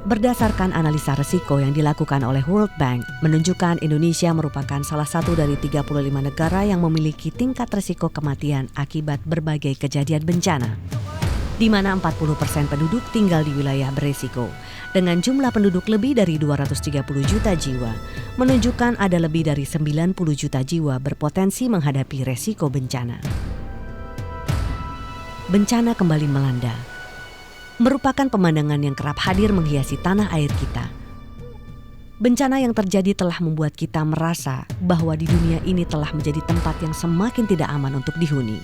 Berdasarkan analisa risiko yang dilakukan oleh World Bank, menunjukkan Indonesia merupakan salah satu dari 35 negara yang memiliki tingkat risiko kematian akibat berbagai kejadian bencana, di mana 40% penduduk tinggal di wilayah berisiko. Dengan jumlah penduduk lebih dari 230 juta jiwa, menunjukkan ada lebih dari 90 juta jiwa berpotensi menghadapi resiko bencana. Bencana kembali melanda merupakan pemandangan yang kerap hadir menghiasi tanah air kita. Bencana yang terjadi telah membuat kita merasa bahwa di dunia ini telah menjadi tempat yang semakin tidak aman untuk dihuni.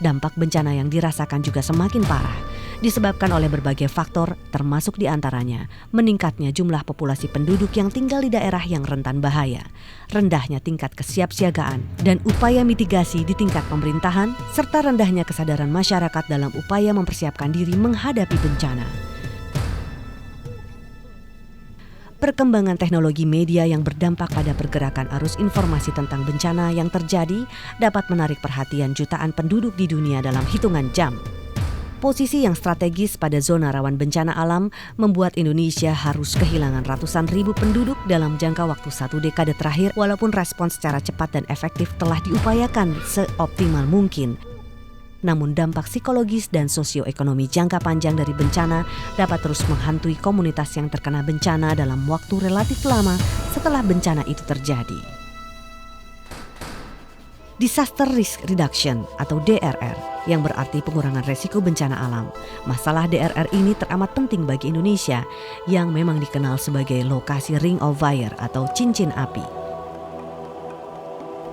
Dampak bencana yang dirasakan juga semakin parah, disebabkan oleh berbagai faktor, termasuk diantaranya meningkatnya jumlah populasi penduduk yang tinggal di daerah yang rentan bahaya, rendahnya tingkat kesiapsiagaan dan upaya mitigasi di tingkat pemerintahan, serta rendahnya kesadaran masyarakat dalam upaya mempersiapkan diri menghadapi bencana. Perkembangan teknologi media yang berdampak pada pergerakan arus informasi tentang bencana yang terjadi dapat menarik perhatian jutaan penduduk di dunia dalam hitungan jam. Posisi yang strategis pada zona rawan bencana alam membuat Indonesia harus kehilangan ratusan ribu penduduk dalam jangka waktu 1 dekade terakhir, walaupun respons secara cepat dan efektif telah diupayakan seoptimal mungkin. Namun dampak psikologis dan sosioekonomi jangka panjang dari bencana dapat terus menghantui komunitas yang terkena bencana dalam waktu relatif lama setelah bencana itu terjadi. Disaster Risk Reduction atau DRR yang berarti pengurangan resiko bencana alam. Masalah DRR ini teramat penting bagi Indonesia yang memang dikenal sebagai lokasi Ring of Fire atau cincin api.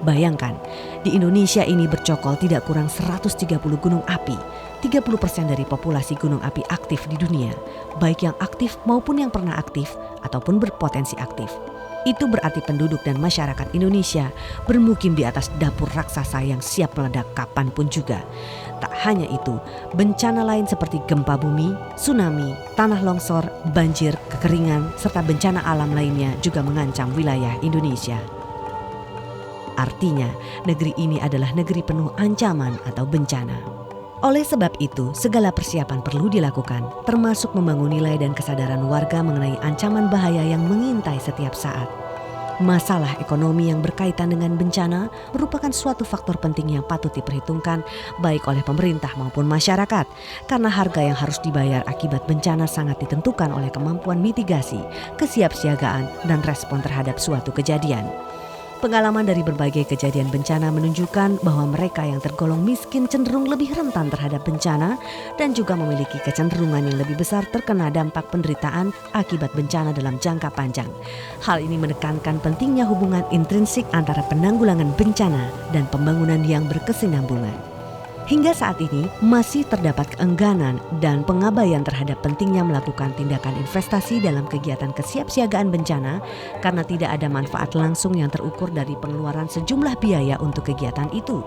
Bayangkan, di Indonesia ini bercokol tidak kurang 130 gunung api, 30% dari populasi gunung api aktif di dunia, baik yang aktif maupun yang pernah aktif ataupun berpotensi aktif. Itu berarti penduduk dan masyarakat Indonesia bermukim di atas dapur raksasa yang siap meledak kapanpun juga. Tak hanya itu, bencana lain seperti gempa bumi, tsunami, tanah longsor, banjir, kekeringan, serta bencana alam lainnya juga mengancam wilayah Indonesia. Artinya, negeri ini adalah negeri penuh ancaman atau bencana. Oleh sebab itu, segala persiapan perlu dilakukan, termasuk membangun nilai dan kesadaran warga mengenai ancaman bahaya yang mengintai setiap saat. Masalah ekonomi yang berkaitan dengan bencana merupakan suatu faktor penting yang patut diperhitungkan baik oleh pemerintah maupun masyarakat, karena harga yang harus dibayar akibat bencana sangat ditentukan oleh kemampuan mitigasi, kesiapsiagaan, dan respon terhadap suatu kejadian. Pengalaman dari berbagai kejadian bencana menunjukkan bahwa mereka yang tergolong miskin cenderung lebih rentan terhadap bencana dan juga memiliki kecenderungan yang lebih besar terkena dampak penderitaan akibat bencana dalam jangka panjang. Hal ini menekankan pentingnya hubungan intrinsik antara penanggulangan bencana dan pembangunan yang berkesinambungan. Hingga saat ini masih terdapat keengganan dan pengabaian terhadap pentingnya melakukan tindakan investasi dalam kegiatan kesiapsiagaan bencana karena tidak ada manfaat langsung yang terukur dari pengeluaran sejumlah biaya untuk kegiatan itu.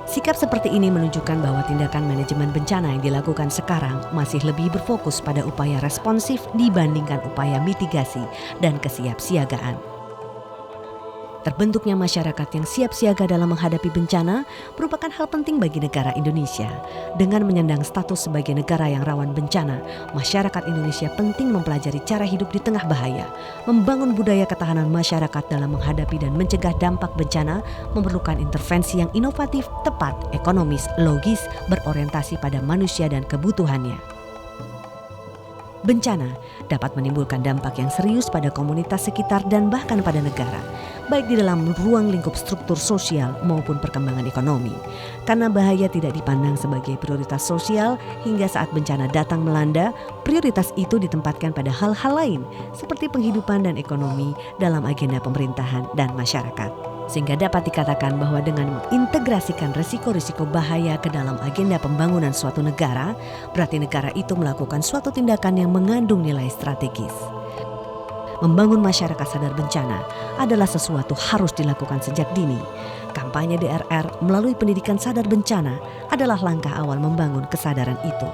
Sikap seperti ini menunjukkan bahwa tindakan manajemen bencana yang dilakukan sekarang masih lebih berfokus pada upaya responsif dibandingkan upaya mitigasi dan kesiapsiagaan. Terbentuknya masyarakat yang siap siaga dalam menghadapi bencana merupakan hal penting bagi negara Indonesia. Dengan menyandang status sebagai negara yang rawan bencana, masyarakat Indonesia penting mempelajari cara hidup di tengah bahaya. Membangun budaya ketahanan masyarakat dalam menghadapi dan mencegah dampak bencana memerlukan intervensi yang inovatif, tepat, ekonomis, logis, berorientasi pada manusia dan kebutuhannya. Bencana dapat menimbulkan dampak yang serius pada komunitas sekitar dan bahkan pada negara, baik di dalam ruang lingkup struktur sosial maupun perkembangan ekonomi. Karena bahaya tidak dipandang sebagai prioritas sosial, hingga saat bencana datang melanda, prioritas itu ditempatkan pada hal-hal lain seperti penghidupan dan ekonomi dalam agenda pemerintahan dan masyarakat. Sehingga dapat dikatakan bahwa dengan mengintegrasikan risiko-risiko bahaya ke dalam agenda pembangunan suatu negara, berarti negara itu melakukan suatu tindakan yang mengandung nilai strategis. Membangun masyarakat sadar bencana adalah sesuatu harus dilakukan sejak dini. Kampanye DRR melalui pendidikan sadar bencana adalah langkah awal membangun kesadaran itu.